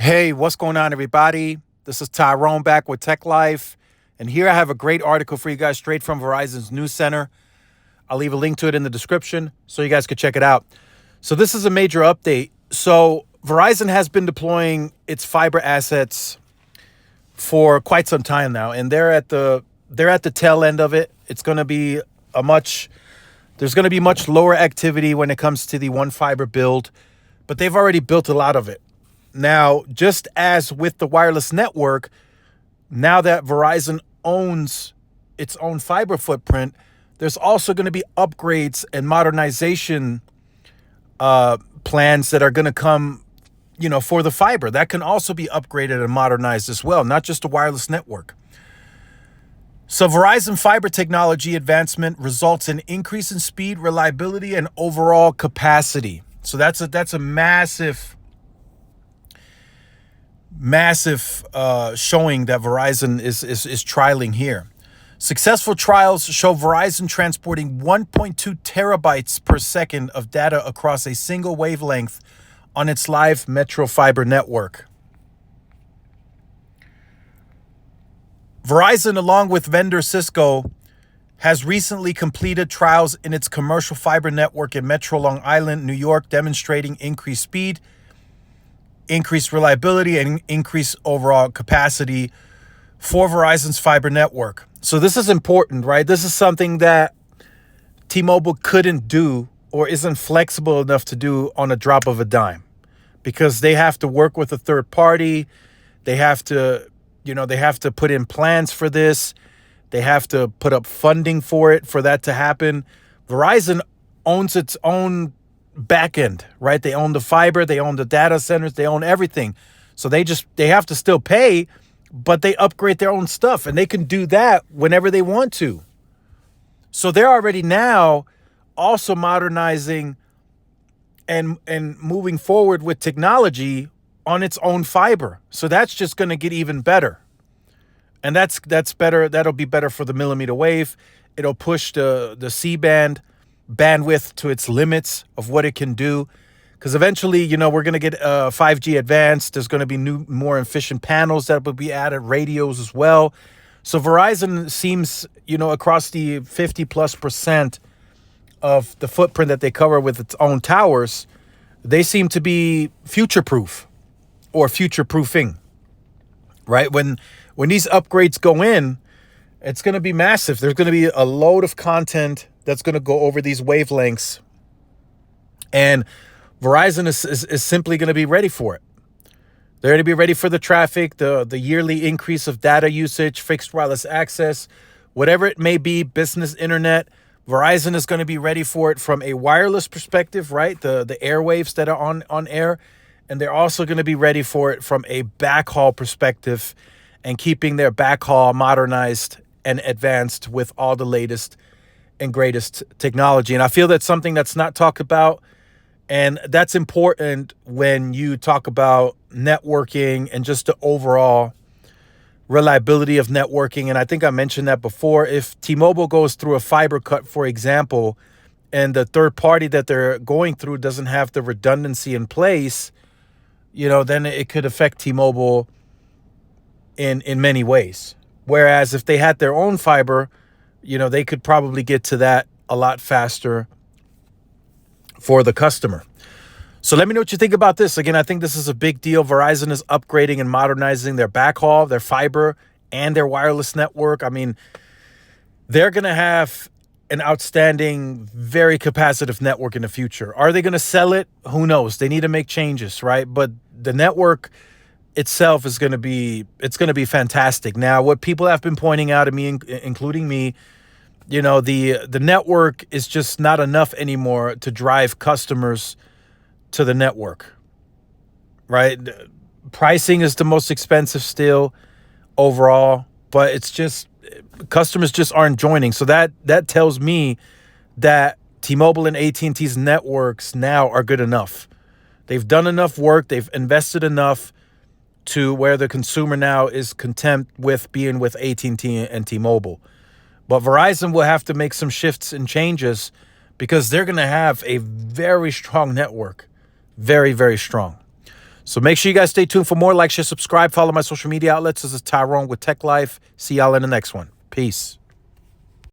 Hey, what's going on, everybody? This is Tyrone back with Tech Life. And here I have a great article for you guys straight from Verizon's News Center. I'll leave a link to it in the description so you guys can check it out. So this is a major update. So Verizon has been deploying its fiber assets for quite some time now, and they're at the tail end of it. It's going to be there's going to be much lower activity when it comes to the one fiber build, but they've already built a lot of it. Now, just as with the wireless network, now that Verizon owns its own fiber footprint, there's also going to be upgrades and modernization plans that are going to come, for the fiber. That can also be upgraded and modernized as well, not just the wireless network. So Verizon fiber technology advancement results in increase in speed, reliability, and overall capacity. So that's a massive showing that Verizon is trialing here. Successful trials show Verizon transporting 1.2 terabytes per second of data across a single wavelength on its live metro fiber network. Verizon, along with vendor Cisco, has recently completed trials in its commercial fiber network in Metro Long Island, New York, demonstrating increased speed, increased reliability, and increased overall capacity for Verizon's fiber network. So this is important, right? This is something that T-Mobile couldn't do or isn't flexible enough to do on a drop of a dime, because they have to work with a third party. They have to put in plans for this. They have to put up funding for that to happen. Verizon owns its own back end, right? They own the fiber, they own the data centers, they own everything. So they have to still pay, but they upgrade their own stuff, and they can do that whenever they want to. So they're already now also modernizing and moving forward with technology on its own fiber. So that's just going to get even better. And that's better. That'll be better for the millimeter wave. It'll push the C-band bandwidth to its limits of what it can do, because eventually, we're going to get 5G advanced. There's going to be new, more efficient panels that will be added, radios as well. So Verizon seems, across the 50+% of the footprint that they cover with its own towers, they seem to be future-proof or future-proofing, right? When these upgrades go in, it's going to be massive. There's going to be a load of content that's going to go over these wavelengths, and Verizon is simply going to be ready for it. They're going to be ready for the traffic, the yearly increase of data usage, fixed wireless access, whatever it may be, business internet. Verizon is going to be ready for it from a wireless perspective, right? The airwaves that are on air, and they're also going to be ready for it from a backhaul perspective, and keeping their backhaul modernized and advanced with all the latest and greatest technology. And I feel that's something that's not talked about, and that's important when you talk about networking and just the overall reliability of networking. And I think I mentioned that before. If T-Mobile goes through a fiber cut, for example, and the third party that they're going through doesn't have the redundancy in place, then it could affect T-Mobile in many ways. Whereas if they had their own fiber, they could probably get to that a lot faster for the customer. So let me know what you think about this. Again, I think this is a big deal. Verizon is upgrading and modernizing their backhaul, their fiber, and their wireless network. I mean, they're going to have an outstanding, very capacitive network in the future. Are they going to sell it? Who knows? They need to make changes, right? But the network itself is going to be fantastic. Now, what people have been pointing out to me, including me, the network is just not enough anymore to drive customers to the network, right? Pricing is the most expensive still overall, but it's just customers just aren't joining. So that tells me that T-Mobile and AT&T's networks now are good enough. They've done enough work. They've invested enough to where the consumer now is content with being with AT&T and T-Mobile. But Verizon will have to make some shifts and changes, because they're going to have a very strong network. Very, very strong. So make sure you guys stay tuned for more. Like, share, subscribe, follow my social media outlets. This is Tyrone with Tech Life. See y'all in the next one. Peace.